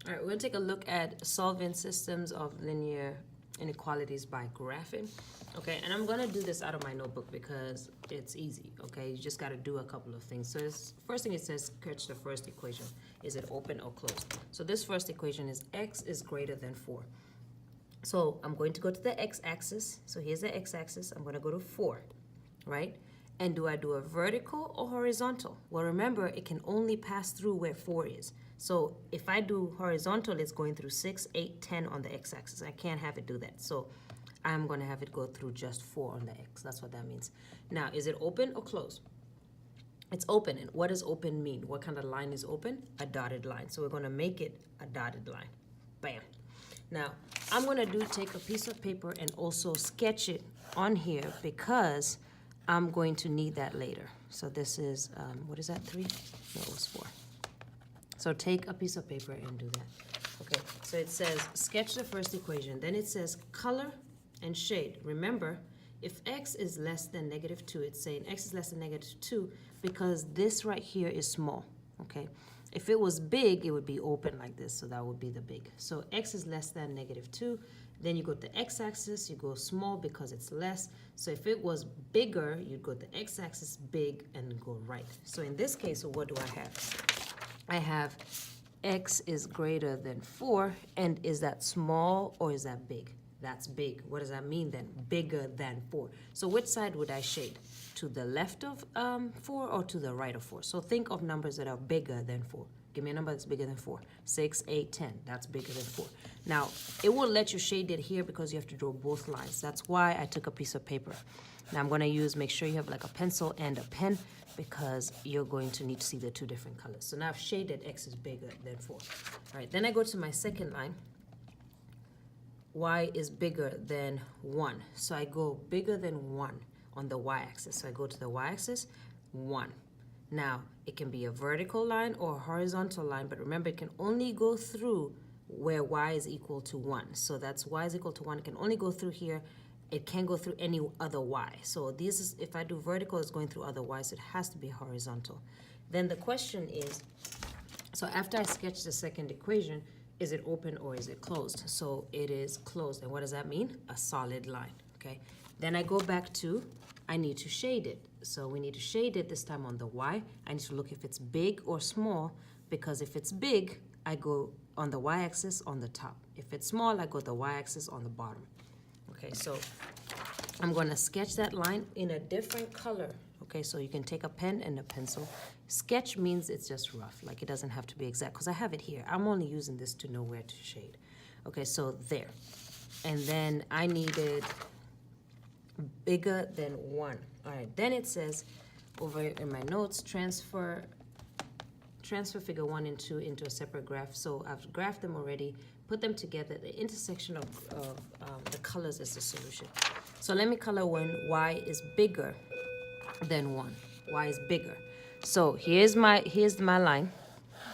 All right, we're going to take a look at solving systems of linear inequalities by graphing. Okay, and I'm going to do this out of my notebook because it's easy, okay? You just got to do a couple of things. So first thing it says, sketch the first equation. Is it open or closed? So this first equation is x is greater than 4. So I'm going to go to the x-axis. So here's the x-axis. I'm going to go to 4, right? And do I do a vertical or horizontal? Well, remember, it can only pass through where 4 is. So if I do horizontal, it's going through 6, 8, 10 on the x-axis. I can't have it do that. So I'm going to have it go through just 4 on the x. That's what that means. Now, is it open or closed? It's open. And what does open mean? What kind of line is open? A dotted line. So we're going to make it a dotted line. Bam. Now, I'm going to take a piece of paper and also sketch it on here because I'm going to need that later. So this is, what is that, 3? No, it was 4. So take a piece of paper and do that. Okay, so it says sketch the first equation. Then it says color and shade. Remember, if x is less than -2, it's saying x is less than -2 because this right here is small, okay? If it was big, it would be open like this, so that would be the big. So x is less than -2. Then you go to the x-axis, you go small because it's less. So if it was bigger, you'd go to the x-axis, big, and go right. So in this case, what do I have? I have x is greater than 4, and is that small or is that big? That's big. What does that mean then? Bigger than 4. So which side would I shade? To the left of 4 or to the right of 4? So think of numbers that are bigger than 4. Give me a number that's bigger than 4. 6, 8, 10. That's bigger than 4. Now, it will let you shade it here because you have to draw both lines. That's why I took a piece of paper. Now I'm going to make sure you have like a pencil and a pen because you're going to need to see the two different colors. So now I've shaded x is bigger than 4. All right, then I go to my second line. Y is bigger than 1. So I go bigger than 1 on the y-axis. So I go to the y-axis, 1. Now, it can be a vertical line or a horizontal line, but remember, it can only go through where y is equal to 1. So that's y is equal to 1. It can only go through here. It can't go through any other y. So this is, if I do vertical, it's going through other y, so it has to be horizontal. Then the question is, so after I sketch the second equation, is it open or is it closed? So it is closed. And what does that mean? A solid line, okay? Then I go back to, I need to shade it. So we need to shade it this time on the y. I need to look if it's big or small, because if it's big, I go on the y-axis on the top. If it's small, I go the y-axis on the bottom. Okay, so I'm going to sketch that line in a different color. Okay, so you can take a pen and a pencil. Sketch means it's just rough, like it doesn't have to be exact, because I have it here. I'm only using this to know where to shade. Okay, so there. And then I needed bigger than 1. All right, then it says over in my notes, transfer figure 1 and 2 into a separate graph. So I've graphed them already, put them together. The intersection of the colors is the solution. So let me color when y is bigger than 1. Y is bigger. So here's my line.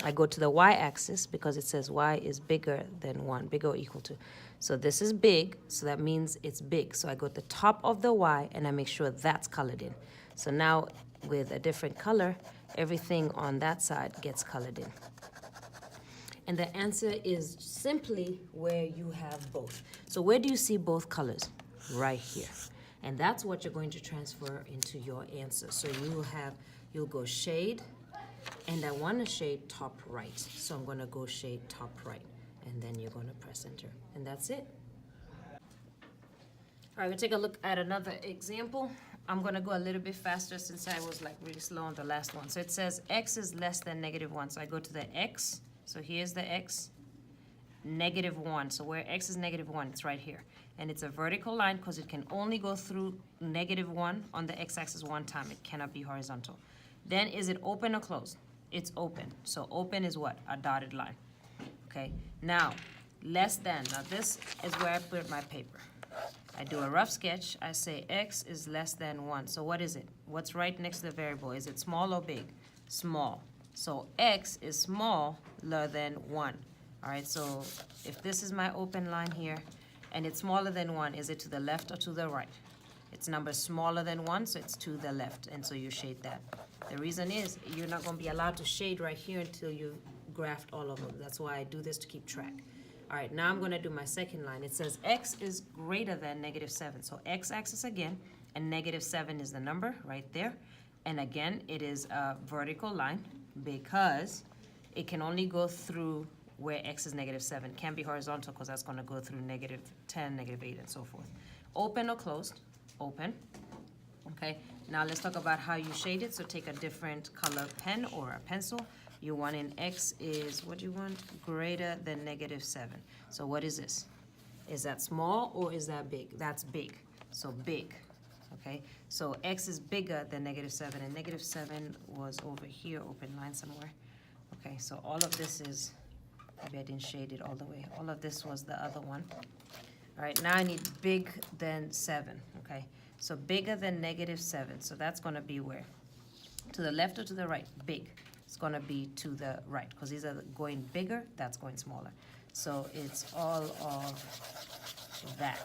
I go to the y-axis because it says y is bigger than 1, bigger or equal to. So this is big, so that means it's big. So I go to the top of the y and I make sure that's colored in. So now with a different color, everything on that side gets colored in. And the answer is simply where you have both. So where do you see both colors? Right here. And that's what you're going to transfer into your answer. So you'll go shade, and I want to shade top right. So I'm going to go shade top right, and then you're going to press enter. And that's it. All right, we'll take a look at another example. I'm going to go a little bit faster since I was like really slow on the last one. So it says x is less than -1. So I go to the x. So here's the x, -1. So where x is -1, it's right here. And it's a vertical line because it can only go through -1 on the x-axis one time. It cannot be horizontal. Then is it open or closed? It's open. So open is what? A dotted line. Okay. Now, less than. Now this is where I put my paper. I do a rough sketch. I say x is less than 1. So what is it? What's right next to the variable? Is it small or big? Small. So x is smaller than 1. All right, so if this is my open line here, and it's smaller than 1, is it to the left or to the right? It's number smaller than 1, so it's to the left, and so you shade that. The reason is you're not going to be allowed to shade right here until you graphed all of them. That's why I do this to keep track. All right, now I'm going to do my second line. It says x is greater than -7. So x-axis again, and -7 is the number right there. And again, it is a vertical line because it can only go through where x is -7. Can't be horizontal because that's going to go through -10, -8, and so forth. Open or closed? Open. Okay, now let's talk about how you shade it. So take a different color pen or a pencil. You want in x is, what do you want? Greater than -7. So what is this? Is that small or is that big? That's big. So big. Okay, so x is bigger than -7, and -7 was over here, open line somewhere. Okay, so all of this is, maybe I didn't shade it all the way. All of this was the other one. All right, now I need big than 7. Okay, so bigger than -7. So that's going to be where? To the left or to the right? Big. It's going to be to the right because these are going bigger, that's going smaller. So it's all of that.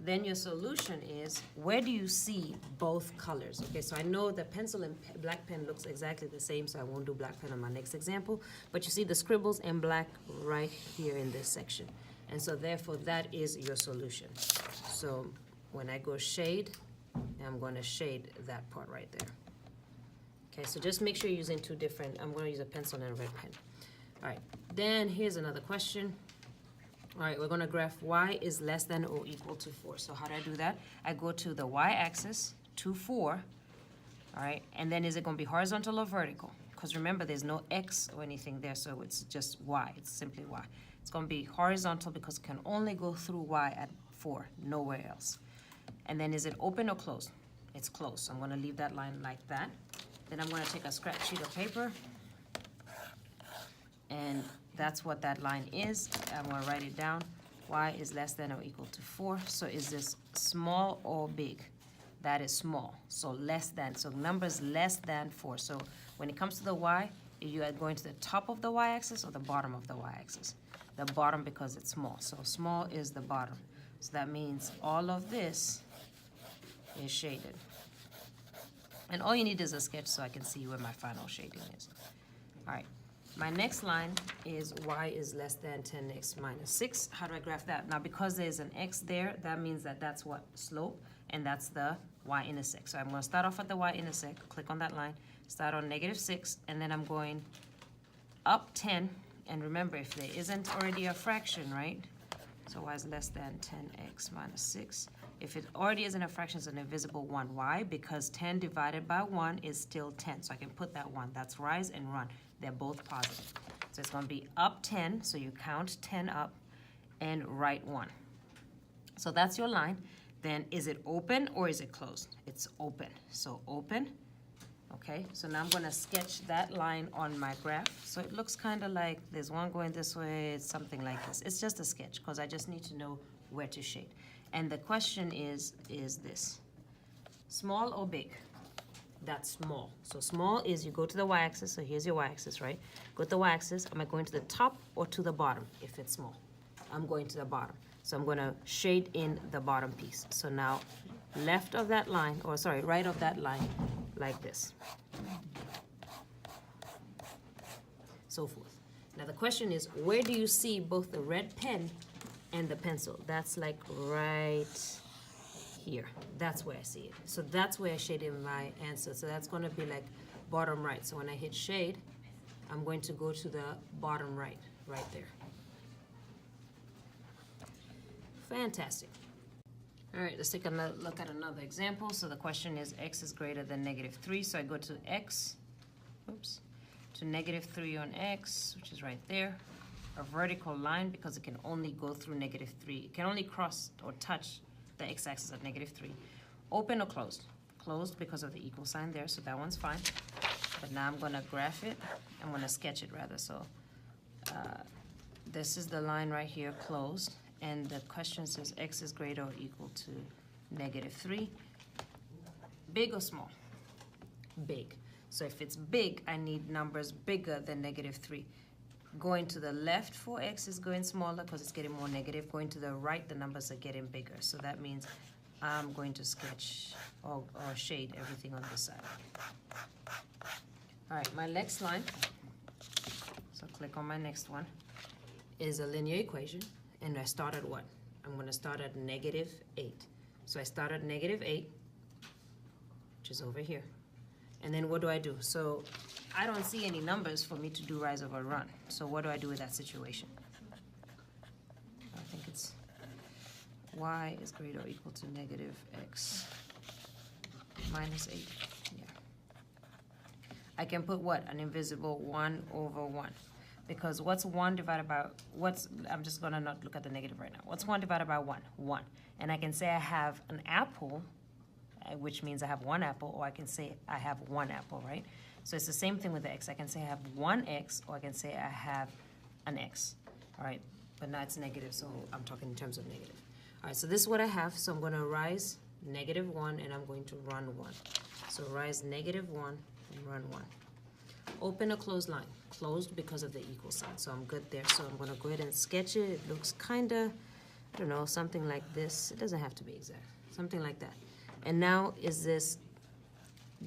Then your solution is, where do you see both colors? Okay, so I know the pencil and black pen looks exactly the same, so I won't do black pen on my next example. But you see the scribbles in black right here in this section. And so therefore, that is your solution. So when I go shade, I'm going to shade that part right there. Okay, so just make sure you're using two different, I'm going to use a pencil and a red pen. All right, then here's another question. All right, we're going to graph y is less than or equal to 4. So how do I do that? I go to the y-axis to 4, all right, and then is it going to be horizontal or vertical? Because remember, there's no x or anything there, so it's just y. It's simply y. It's going to be horizontal because it can only go through y at 4, nowhere else. And then is it open or closed? It's closed, so I'm going to leave that line like that. Then I'm going to take a scrap sheet of paper, and that's what that line is. I'm going to write it down. Y is less than or equal to 4. So is this small or big? That is small. So less than. So numbers less than 4. So when it comes to the y, you are going to the top of the y-axis or the bottom of the y-axis? The bottom because it's small. So small is the bottom. So that means all of this is shaded. And all you need is a sketch so I can see where my final shading is. All right. My next line is y is less than 10x minus 6. How do I graph that? Now, because there's an x there, that means that that's what? Slope, and that's the y-intersect. So I'm going to start off at the y-intersect, click on that line, start on -6, and then I'm going up 10. And remember, if there isn't already a fraction, right? So y is less than 10x minus 6. If it already isn't a fraction, it's an invisible 1. Why? Because 10 divided by 1 is still 10. So I can put that 1. That's rise and run. They're both positive. So it's going to be up 10. So you count 10 up and write 1. So that's your line. Then is it open or is it closed? It's open. So open. Okay, so now I'm going to sketch that line on my graph. So it looks kind of like there's one going this way, it's something like this. It's just a sketch because I just need to know where to shade. And the question is this, small or big? That's small. So small is you go to the y-axis, so here's your y-axis, right? Go to the y-axis, am I going to the top or to the bottom if it's small? I'm going to the bottom. So I'm going to shade in the bottom piece. So now left of that line, or sorry, right of that line, like this. So forth. Now the question is, where do you see both the red pen and the pencil? That's like right here. That's where I see it. So that's where I shade in my answer. So that's going to be like bottom right. So when I hit shade, I'm going to go to the bottom right, right there. Fantastic. All right, let's take a look at another example. So the question is x is greater than -3. So I go to x, oops, to -3 on x, which is right there. A vertical line because it can only go through -3. It can only cross or touch the x-axis at -3. Open or closed? Closed because of the equal sign there, so that one's fine. But now I'm going to graph it. I'm going to sketch it rather. So this is the line right here, closed. And the question says x is greater or equal to -3. Big or small? Big. So if it's big, I need numbers bigger than -3. Going to the left for x is going smaller because it's getting more negative. Going to the right, the numbers are getting bigger. So that means I'm going to sketch or shade everything on this side. All right, my next line click on my next one, is a linear equation. And I start at what? I'm going to start at -8. So I start at -8, which is over here. And then what do I do? So I don't see any numbers for me to do rise over run. So what do I do with that situation? I think it's y is greater or equal to -x minus 8. Yeah. I can put what? An invisible 1 over 1. Because what's 1 divided by, I'm just going to not look at the negative right now. What's 1 divided by 1? 1. And I can say I have an apple, which means I have 1 apple, or I can say I have 1 apple, right? So it's the same thing with the x. I can say I have 1x, or I can say I have an x, all right? But now it's negative, so I'm talking in terms of negative. All right, so this is what I have. So I'm going to rise -1, and I'm going to run 1. So rise -1 and run 1. Open a closed line. Closed because of the equal sign, so I'm good there. So I'm going to go ahead and sketch it. It looks kind of, I don't know, something like this. It doesn't have to be exact. Something like that. And now, is this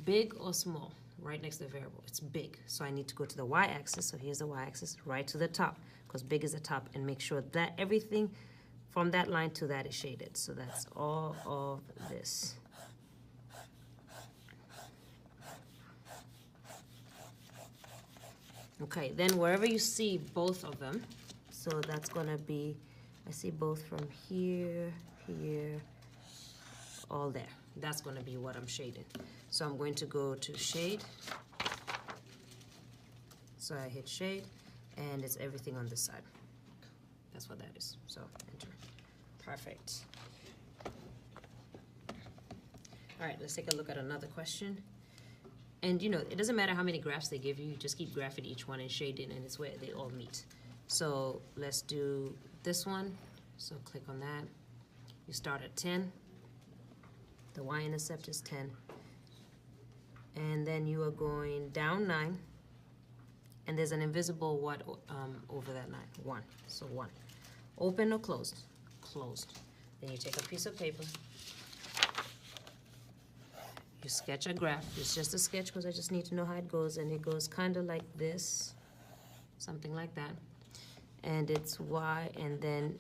big or small? Right next to the variable. It's big. So I need to go to the y-axis. So here's the y-axis, right to the top, because big is the top, and make sure that everything from that line to that is shaded. So that's all of this. Okay, then wherever you see both of them, so that's going to be, I see both from here, here, all there. That's going to be what I'm shading. So I'm going to go to shade. So I hit shade, and it's everything on this side. That's what that is. So enter. Perfect. All right, let's take a look at another question. And you know, it doesn't matter how many graphs they give you, you just keep graphing each one and shading, and it's where they all meet. So let's do this one. So click on that. You start at 10. The y-intercept is 10. And then you are going down 9. And there's an invisible what over that 9? 1. So 1. Open or closed? Closed. Then you take a piece of paper. You sketch a graph. It's just a sketch because I just need to know how it goes. And it goes kind of like this, something like that. And it's y, and then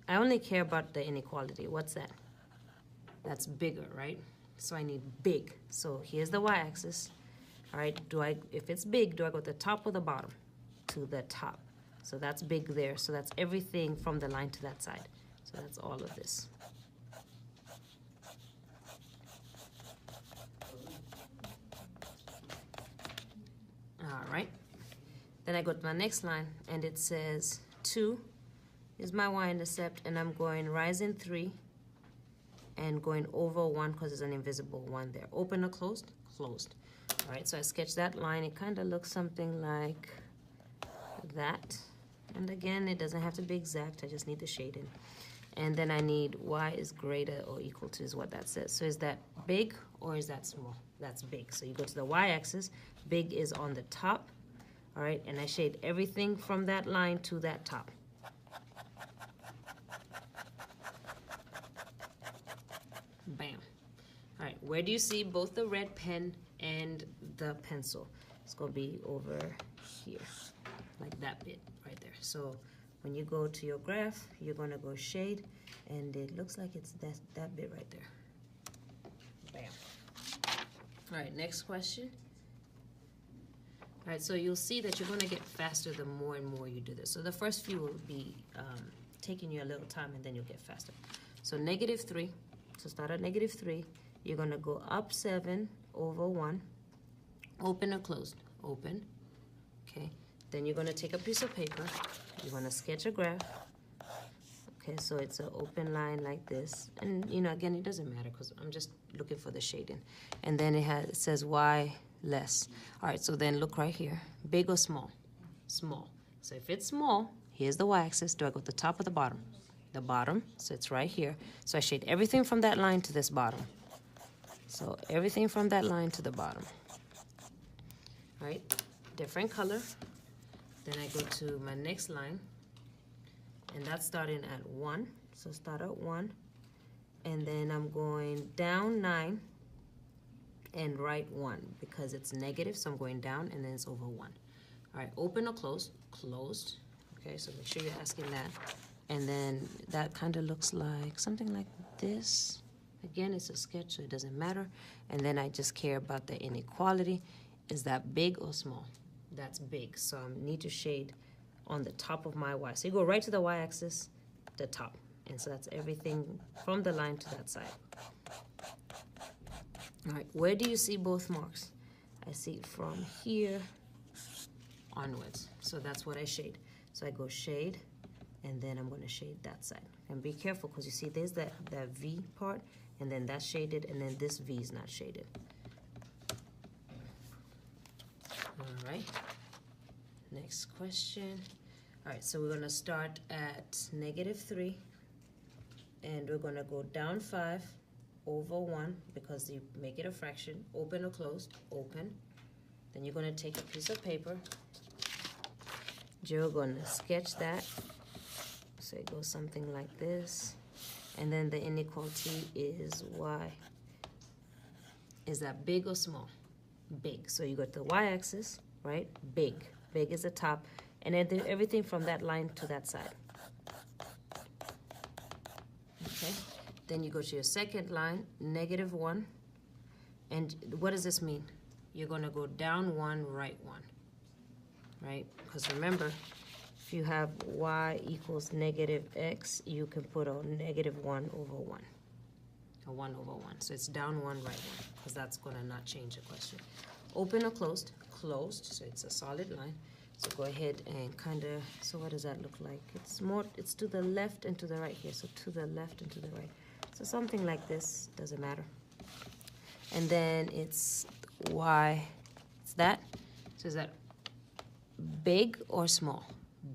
I only care about the inequality. What's that? That's bigger, right? So I need big. So here's the y-axis. All right, if it's big, do I go to the top or the bottom? To the top. So that's big there. So that's everything from the line to that side. So that's all of this. All right. Then I go to my next line, and it says 2 is my y-intercept, and I'm going rising 3 and going over 1 because there's an invisible 1 there. Open or closed? Closed. All right, so I sketch that line. It kind of looks something like that. And again, it doesn't have to be exact. I just need the shading. And then I need y is greater or equal to is what that says. So is that big or is that small? That's big. So you go to the y-axis. Big is on the top. All right, and I shade everything from that line to that top. Bam. All right, where do you see both the red pen and the pencil? It's going to be over here, like that bit right there. So when you go to your graph, you're going to go shade, and it looks like it's that bit right there. Bam. All right, next question. All right, so you'll see that you're going to get faster the more and more you do this. So the first few will be taking you a little time, and then you'll get faster. So -3. So start at -3. You're going to go up 7 over 1. Open or closed? Open. Okay. Then you're going to take a piece of paper. You're going to sketch a graph. Okay, so it's an open line like this. And, you know, again, it doesn't matter because I'm just looking for the shading. And then it says y less. All right, so then look right here. Big or small? Small. So if it's small, here's the y-axis. Do I go to the top or the bottom? The bottom. So it's right here. So I shade everything from that line to this bottom. So everything from that line to the bottom. All right, different color. Then I go to my next line, and that's starting at 1. So start at 1, and then I'm going down 9 and right 1 because it's negative, so I'm going down, and then it's over 1. All right, open or closed? Closed. Okay, so make sure you're asking that. And then that kind of looks like something like this. Again, it's a sketch, so it doesn't matter. And then I just care about the inequality. Is that big or small? That's big, so I need to shade on the top of my y. So you go right to the y-axis, the top. And so that's everything from the line to that side. All right, where do you see both marks? I see it from here onwards. So that's what I shade. So I go shade, and then I'm going to shade that side. And be careful, because you see there's that V part, and then that's shaded, and then this V is not shaded. All right, next question. All right, so we're going to start at -3, and we're going to go down 5 over 1, because you make it a fraction. Open or closed? Open. Then you're going to take a piece of paper. You're going to sketch that. So it goes something like this. And then the inequality is y. Is that big or small? Big. So you got the y-axis, right? Big. Big is the top. And then everything from that line to that side. Okay. Then you go to your second line, -1. And what does this mean? You're going to go down 1, right 1. Right? Because remember, if you have y equals -x, you can put a -1 over 1. A 1 over 1. So it's down 1, right 1. Because that's going to not change the question. Open or closed? Closed. So it's a solid line. So go ahead and kind of, so what does that look like? It's to the left and to the right here. So to the left and to the right. So something like this, doesn't matter. And then it's y, it's that. So is that big or small?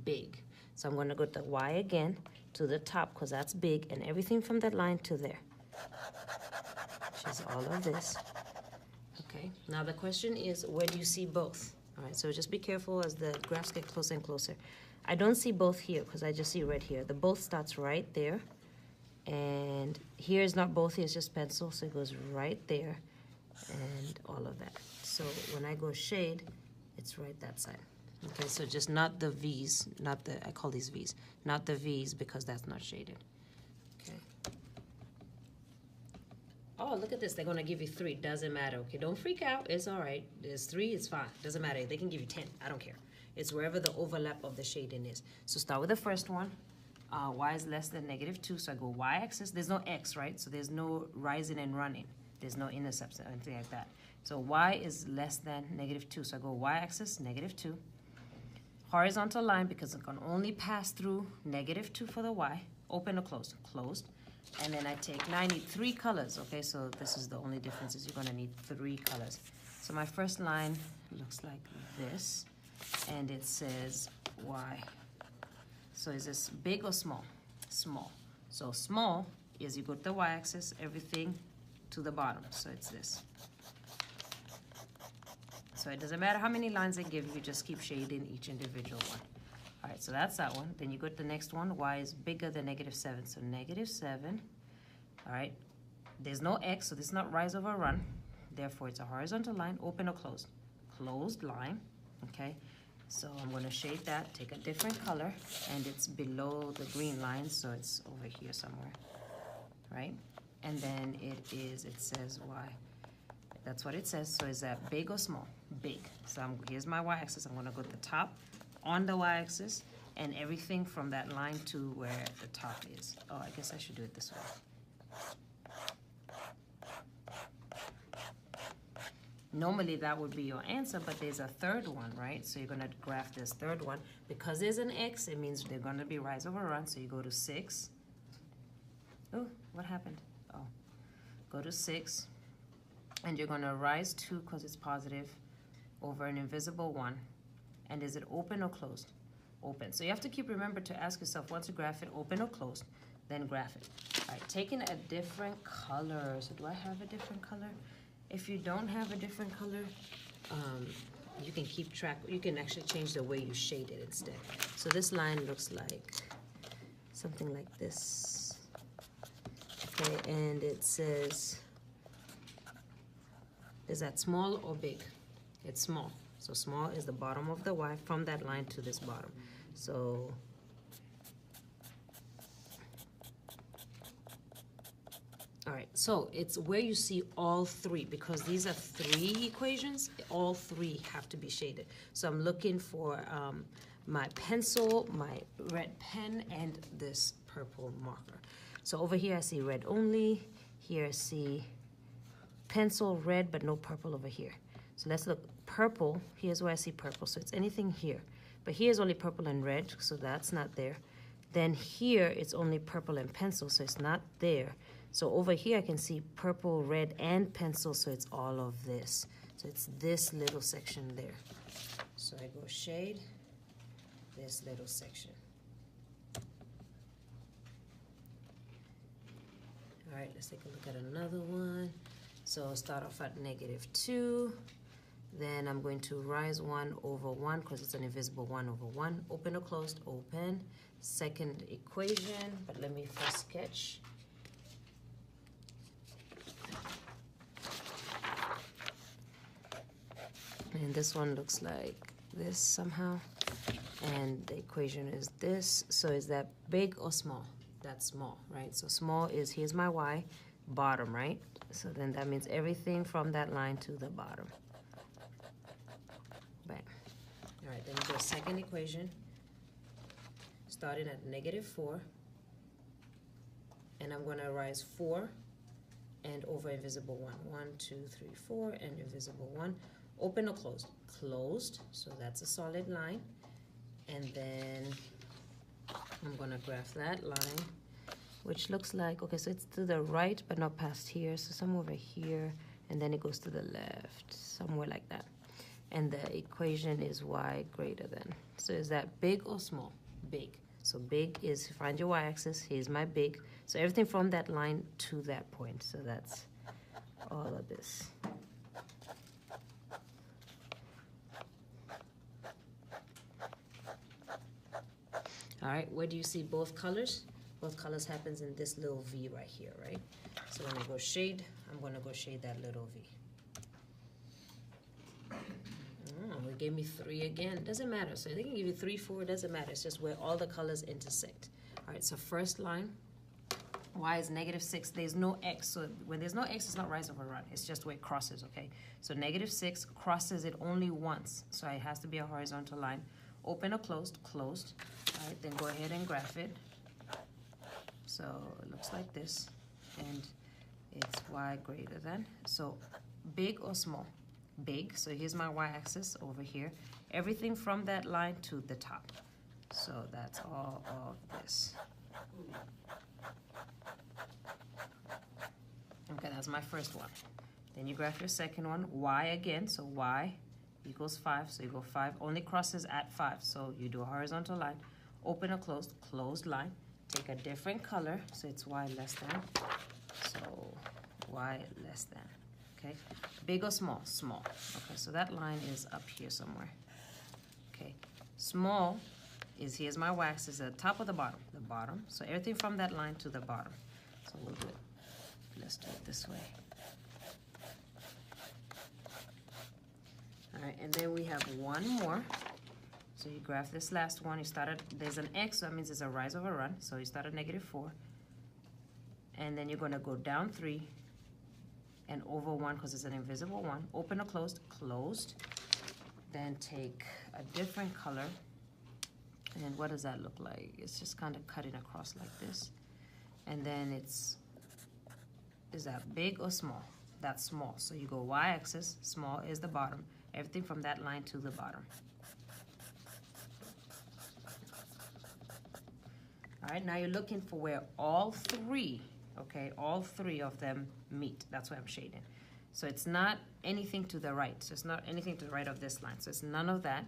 Big. So I'm going to go to y again, to the top, because that's big, and everything from that line to there, which is all of this. Okay, now the question is, where do you see both? All right, so just be careful as the graphs get closer and closer. I don't see both here, because I just see right here. The both starts right there, and here is not both, here, it's just pencil, so it goes right there, and all of that. So when I go shade, it's right that side. Okay, so just not the V's, not the, I call these V's, not the V's, because that's not shaded. Okay. Oh, look at this, they're gonna give you 3, doesn't matter. Okay, don't freak out, it's all right. There's 3, it's fine, doesn't matter. They can give you 10, I don't care. It's wherever the overlap of the shading is. So start with the first one. Y is less than -2, so I go y-axis. There's no x, right? So there's no rising and running. There's no intercepts or anything like that. So y is less than -2, so I go y-axis, -2. Horizontal line, because it can only pass through -2 for the y. Open or closed? Closed. And then I take, now I need 3 colors, okay? So this is the only difference, is you're gonna need 3 colors. So my first line looks like this, and it says y. So is this big or small? Small. So small is you go to the y-axis, everything to the bottom. So it's this. So it doesn't matter how many lines they give you, just keep shading each individual one. All right, so that's that one. Then you go to the next one. Y is bigger than -7, so -7. All right, there's no x, so this is not rise over run. Therefore, it's a horizontal line, open or closed? Closed line, okay? So I'm going to shade that, take a different color, and it's below the green line, so it's over here somewhere, right? And then it says y. That's what it says. So is that big or small? Big. So here's my y-axis. I'm going to go to the top on the y-axis, and everything from that line to where the top is. Oh, I guess I should do it this way. Normally that would be your answer, but there's a third one, right? So you're gonna graph this third one. Because there's an X, it means they're gonna be rise over run, so you go to 6. Oh, what happened? Oh, go to 6, and you're gonna rise 2, because it's positive, over an invisible 1. And is it open or closed? Open. So you have to keep remember to ask yourself, once you graph it, open or closed, then graph it. All right, taking a different color. So do I have a different color? If you don't have a different color, you can keep track. You can actually change the way you shade it instead. So this line looks like something like this. Okay, and it says, is that small or big? It's small. So small is the bottom of the Y from that line to this bottom. So all right, so it's where you see all three, because these are three equations, all three have to be shaded. So I'm looking for my pencil, my red pen, and this purple marker. So over here I see red only, here I see pencil, red, but no purple over here. So let's look, purple, here's where I see purple, so it's anything here. But here's only purple and red, so that's not there. Then here it's only purple and pencil, so it's not there. So over here I can see purple, red, and pencil, so it's all of this. So it's this little section there. So I go shade this little section. All right, let's take a look at another one. So I'll start off at -2. Then I'm going to rise 1 over 1 because it's an invisible 1 over 1. Open or closed, open. Second equation, but let me first sketch. And this one looks like this somehow. And the equation is this. So is that big or small? That's small, right? So small is, here's my Y, bottom, right? So then that means everything from that line to the bottom. Bang. All right, then we go second equation. Starting at -4. And I'm going to rise 4 and over invisible 1. 1, 2, 3, 4, and invisible 1. Open or closed? Closed, so that's a solid line. And then I'm gonna graph that line, which looks like, okay, so it's to the right, but not past here, so somewhere over here, and then it goes to the left, somewhere like that. And the equation is Y greater than. So is that big or small? Big. So big is, find your Y-axis, here's my big. So everything from that line to that point, so that's all of this. All right, where do you see both colors? Both colors happens in this little V right here, right? So when I go shade, I'm gonna go shade that little V. Oh, it gave me 3 again. Doesn't matter. So they can give you 3, 4, doesn't matter. It's just where all the colors intersect. All right, so first line, Y is -6. There's no X. So when there's no X, it's not rise over run. It's just where it crosses, okay? So -6 crosses it only once. So it has to be a horizontal line. Open or closed? Closed. All right, then go ahead and graph it. So it looks like this. And it's Y greater than. So big or small? Big. So here's my Y-axis over here. Everything from that line to the top. So that's all of this. Okay, that's my first one. Then you graph your second one. Y again. So Y equals 5. So you go 5. Only crosses at 5. So you do a horizontal line. Open or closed? Closed line. Take a different color. So it's Y less than. So Y less than. Okay. Big or small? Small. Okay, so that line is up here somewhere. Okay. Small is, here's my Y-axis, the top or the bottom? The bottom. So everything from that line to the bottom. So we'll do it. Let's do it this way. All right, and then we have one more. So you graph this last one. You started, there's an X, so that means it's a rise over run. So you start at -4. And then you're going to go down 3 and over 1 because it's an invisible 1. Open or closed? Closed. Then take a different color. And what does that look like? It's just kind of cutting across like this. And then it's, is that big or small? That's small. So you go Y-axis, small is the bottom. Everything from that line to the bottom. All right, now you're looking for where all three, okay, all 3 of them meet. That's why I'm shading. So it's not anything to the right. So it's not anything to the right of this line. So it's none of that.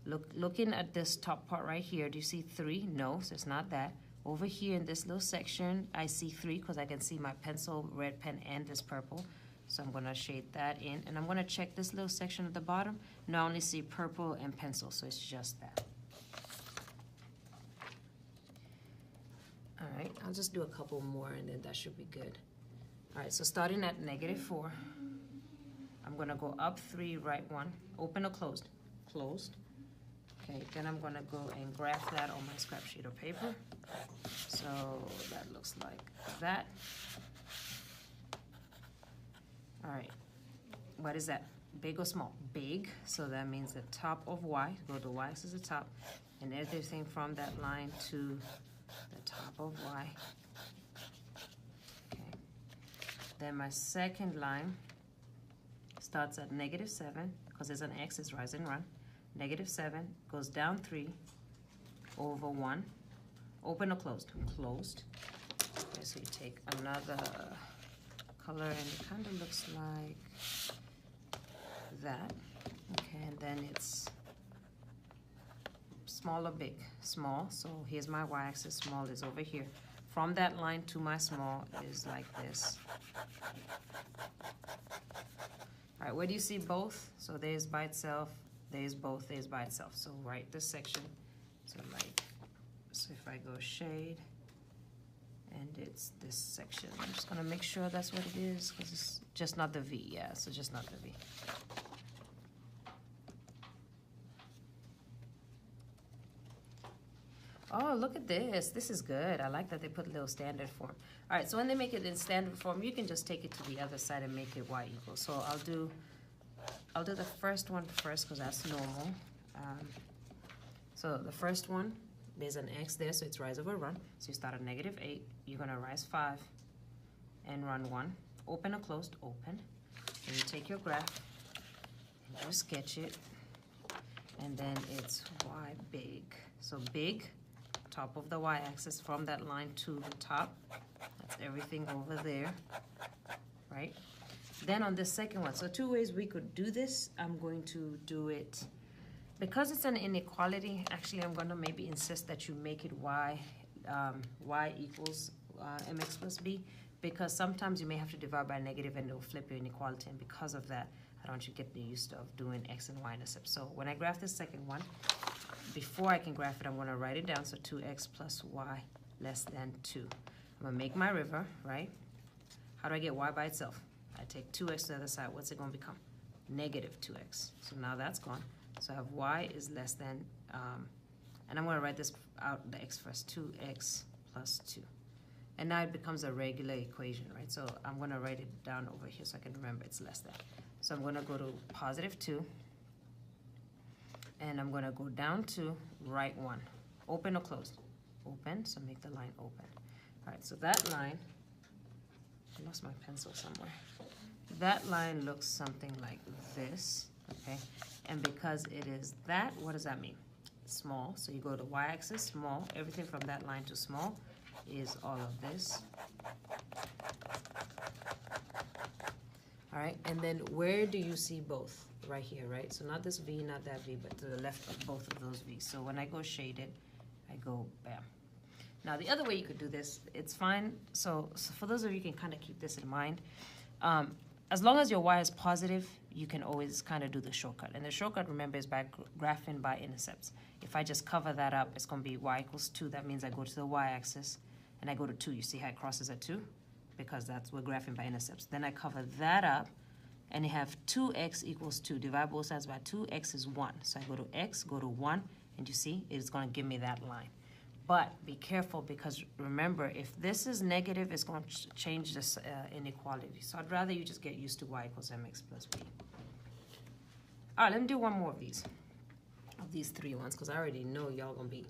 Looking at this top part right here, do you see 3? No, so it's not that. Over here in this little section, I see 3 because I can see my pencil, red pen, and this purple. So I'm gonna shade that in. And I'm gonna check this little section at the bottom. Now I only see purple and pencil, so it's just that. All right, I'll just do a couple more and then that should be good. All right, so starting at -4, I'm gonna go up 3, right 1, open or closed? closed. Okay, then I'm gonna go and graph that on my scrap sheet of paper. So that looks like that. All right, what is that? Big or small? Big, so that means the top of Y, go to Y-axis the top, and everything from that line to the top of Y. Okay, then my second line starts at -7, because there's an X, it's rise and run. -7, goes down 3, over 1, open or closed? Closed. Okay, so you take another color, and it kind of looks like that. Okay, and then it's small or big? Small, so here's my y-axis, small is over here. From that line to my small is like this. All right, where do you see both? So there's by itself, there's both, there's by itself. So write this section. So if I go shade, and it's this section. I'm just gonna make sure that's what it is, because it's just not the V, yeah, so just not the V. Oh, look at this. This is good. I like that they put a little standard form. All right, so when they make it in standard form, you can just take it to the other side and make it y equals. So I'll do the first one first, because that's normal. So the first one, there's an X there, so it's rise over run. So you start at -8, you're gonna rise 5 and run 1. Open or closed? Open. And you take your graph and you sketch it. And then it's Y big. So big, top of the y-axis from that line to the top. That's everything over there, right? Then on the second one, so 2 ways we could do this. I'm going to do it, because it's an inequality, actually I'm gonna maybe insist that you make it y equals mx plus b, because sometimes you may have to divide by negative and it'll flip your inequality, and because of that, I don't want you to get used to doing x and y intercepts. So when I graph the second one, before I can graph it, I'm gonna write it down, so 2x plus y less than 2. I'm gonna make my river, right? How do I get y by itself? I take 2x to the other side, what's it gonna become? -2x, so now that's gone. So I have y is less than, and I'm gonna write this out, the x first, 2x plus 2. And now it becomes a regular equation, right? So I'm gonna write it down over here so I can remember it's less than. So I'm gonna go to +2, and I'm gonna go down to right 1. Open or closed? Open, so make the line open. All right, so that line, I lost my pencil somewhere. That line looks something like this, okay? And because it is that, what does that mean? Small, so you go to y-axis, small, everything from that line to small is all of this. All right, and then where do you see both? Right here, right? So not this V, not that V, but to the left of both of those V's. So when I go shaded, I go bam. Now the other way you could do this, it's fine. So for those of you who can kind of keep this in mind, as long as your y is positive, you can always kind of do the shortcut. And the shortcut, remember, is by graphing by intercepts. If I just cover that up, it's going to be y equals 2. That means I go to the y-axis, and I go to 2. You see how it crosses at 2? Because we're graphing by intercepts. Then I cover that up, and you have 2x equals 2. Divide both sides by 2, x is 1. So I go to x, go to 1, and you see, it's going to give me that line. But be careful, because remember, if this is negative, it's going to change this inequality. So I'd rather you just get used to y equals mx plus b. All right, let me do one more of these 3 ones, because I already know y'all going to be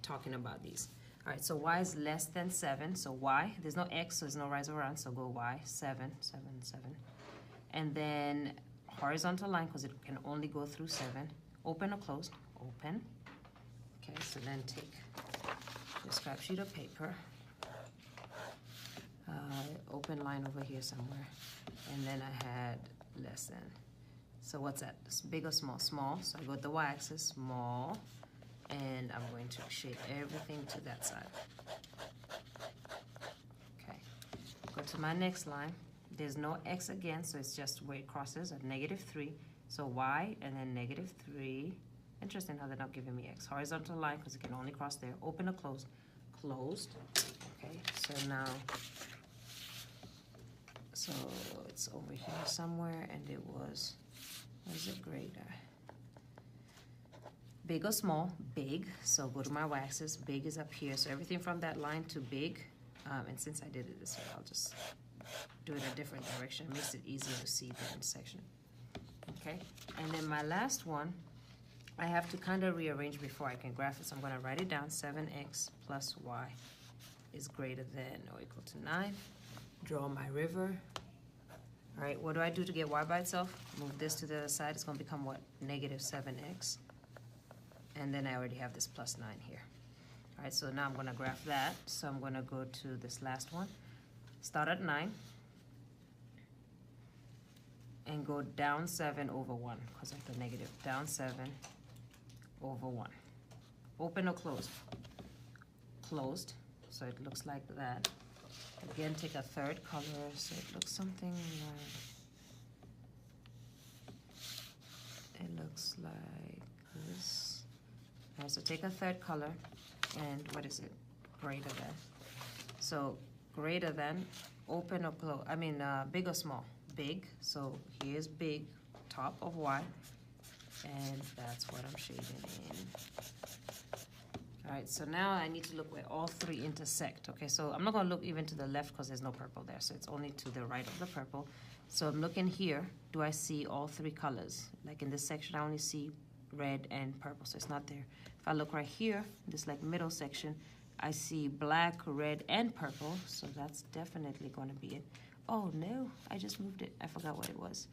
talking about these. All right, so y is less than 7. So y, there's no x, so there's no rise around, so go y, 7, 7, 7. And then horizontal line, because it can only go through 7. Open or closed? Open. Okay, so then take your scrap sheet of paper, open line over here somewhere, and then I had less than. So what's that? It's big or small? Small. So I go to the y-axis, small, and I'm going to shade everything to that side. Okay, go to my next line. There's no x again, so it's just where it crosses at -3. So y, and then -3. Interesting how they're not giving me x. Horizontal line, because it can only cross there. Open or closed? Closed. Okay, so now, so it's over here somewhere, and it was, what is it, greater? big or small, big, so go to my y-axis, big is up here, so everything from that line to big, and since I did it this way, I'll just do it a different direction. It makes it easier to see the intersection. Okay, and then my last one, I have to kind of rearrange before I can graph it, so I'm going to write it down. 7x plus y is greater than or equal to 9. Draw my river. All right, what do I do to get y by itself? Move this to the other side. It's going to become what? Negative 7x. And then I already have this plus 9 here. All right, so now I'm going to graph that. So I'm going to go to this last one. Start at 9. And go down 7 over 1 because of the negative. Down 7 over 1. Open or closed? Closed. So it looks like that. Again, take a third color so it looks something like, it looks like this. All right, so take a third color and what is it? Greater than. So greater than, open or close, big or small? Big, so here's big, top of y, and that's what I'm shading in. All right, so now I need to look where all three intersect. Okay, so I'm not going to look even to the left because there's no purple there, so it's only to the right of the purple. So I'm looking here. Do I see all three colors? Like in this section, I only see red and purple, so it's not there. If I look right here, this like middle section, I see black, red, and purple, so that's definitely going to be it. Oh no, I just moved it. I forgot what it was.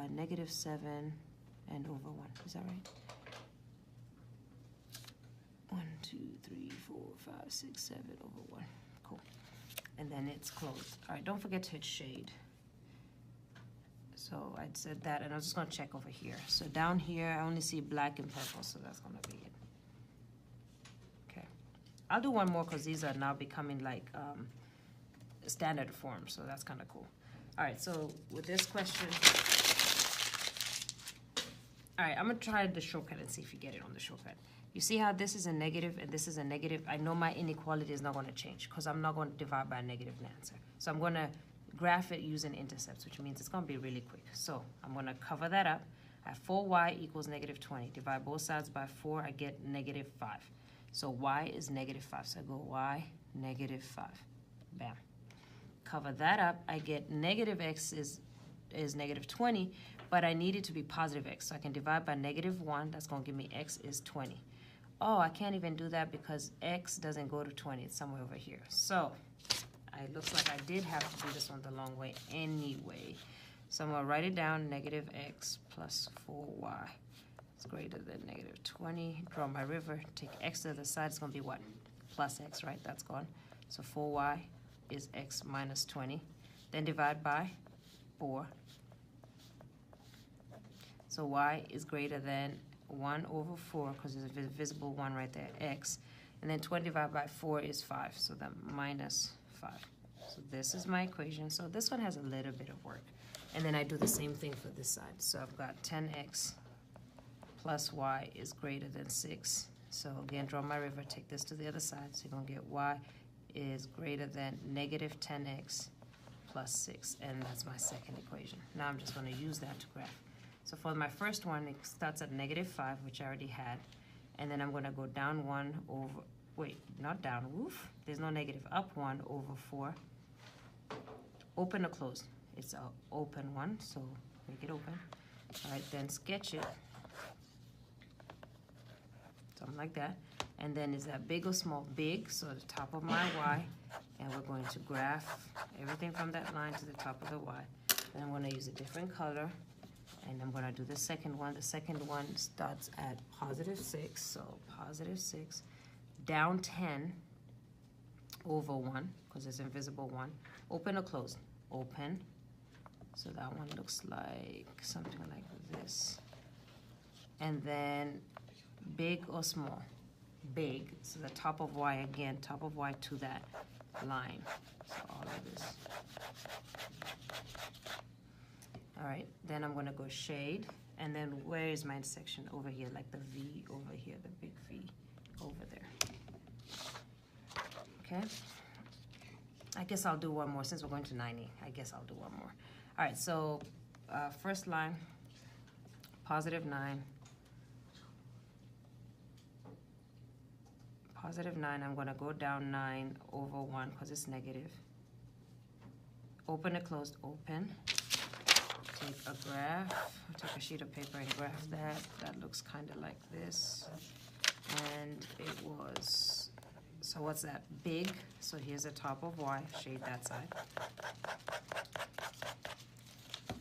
Negative 7 and over 1. Is that right? 1, 2, 3, 4, 5, 6, 7 over 1. Cool. And then it's closed. All right, don't forget to hit shade. So I said that, and I was just going to check over here. So down here, I only see black and purple, so that's going to be it. Okay. I'll do one more because these are now becoming like standard form, so that's kind of cool. All right, so with this question, all right, I'm gonna try the shortcut and see if you get it on the shortcut. You see how this is a negative and this is a negative? I know my inequality is not gonna change because I'm not gonna divide by a negative answer. So I'm gonna graph it using intercepts, which means it's gonna be really quick. So I'm gonna cover that up. I have 4y equals negative 20. Divide both sides by 4, I get negative 5. So y is negative 5. So I go y negative 5. Bam. Cover that up, I get negative x is negative 20, but I need it to be positive x. So I can divide by negative 1, that's going to give me x is 20. Oh, I can't even do that because x doesn't go to 20, it's somewhere over here. So it looks like I did have to do this one the long way anyway. So I'm going to write it down, negative x plus 4y is greater than negative 20. Draw my river, take x to the side, it's going to be what? Plus x, right? That's gone. So 4y is x minus 20. Then divide by 4. So y is greater than 1 over 4 because there's a visible 1 right there, x. And then 20 divided by 4 is 5, so that minus 5. So this is my equation. So this one has a little bit of work. And then I do the same thing for this side. So I've got 10x plus y is greater than 6. So again, draw my river, take this to the other side. So you're going to get y is greater than negative 10x plus 6, and that's my second equation. Now I'm just going to use that to graph. So for my first one, it starts at negative 5, which I already had, and then I'm going to go down 1 over, wait, not down, woof, there's no negative, up 1 over 4. Open or closed? It's an open one, so make it open. All right, then sketch it, something like that. And then is that big or small? Big, so the top of my y, and we're going to graph everything from that line to the top of the y. Then I'm going to use a different color, and I'm going to do the second one. The second one starts at positive 6, so positive 6, down 10 over 1, because it's invisible 1. Open or closed? Open. So that one looks like something like this. And then big or small? Big, so the top of y again, top of y to that line. So all of this. All right, then I'm gonna go shade, and then where is my intersection? Over here, like the V over here, the big V over there. Okay, I guess I'll do one more since we're going to 90. I guess I'll do one more. All right, so first line, positive 9. positive 9. I'm going to go down 9 over 1 because it's negative. Open and closed, open. Take a graph, take a sheet of paper and graph that. That looks kind of like this. And it was, so what's that? Big. So here's the top of Y, shade that side.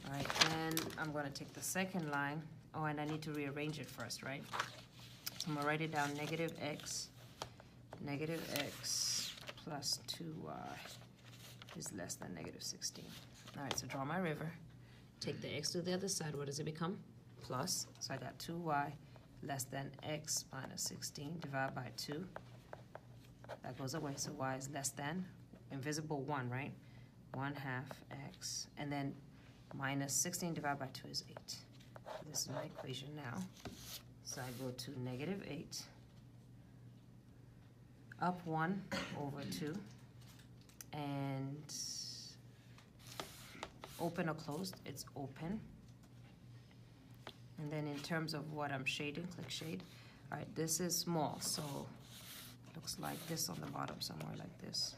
All right, then I'm going to take the second line. Oh, and I need to rearrange it first, right? So I'm going to write it down, negative x plus 2y is less than negative 16. All right, so draw my river. Take the x to the other side. What does it become? Plus. So I got 2y less than x minus 16 divided by 2. That goes away, so y is less than, invisible 1, right? 1/2 x. And then minus 16 divided by 2 is 8. So this is my equation now. So I go to negative 8 up 1 over 2 and open or closed, it's open. And then in terms of what I'm shading, click shade. All right, this is small, so looks like this on the bottom, somewhere like this.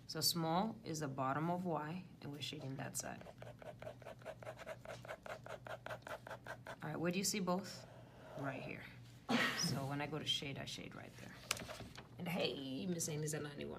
So small is the bottom of Y, and we're shading that side. All right, where do you see both? Right here. So when I go to shade, I shade right there. And hey, Miss Amy's at 91.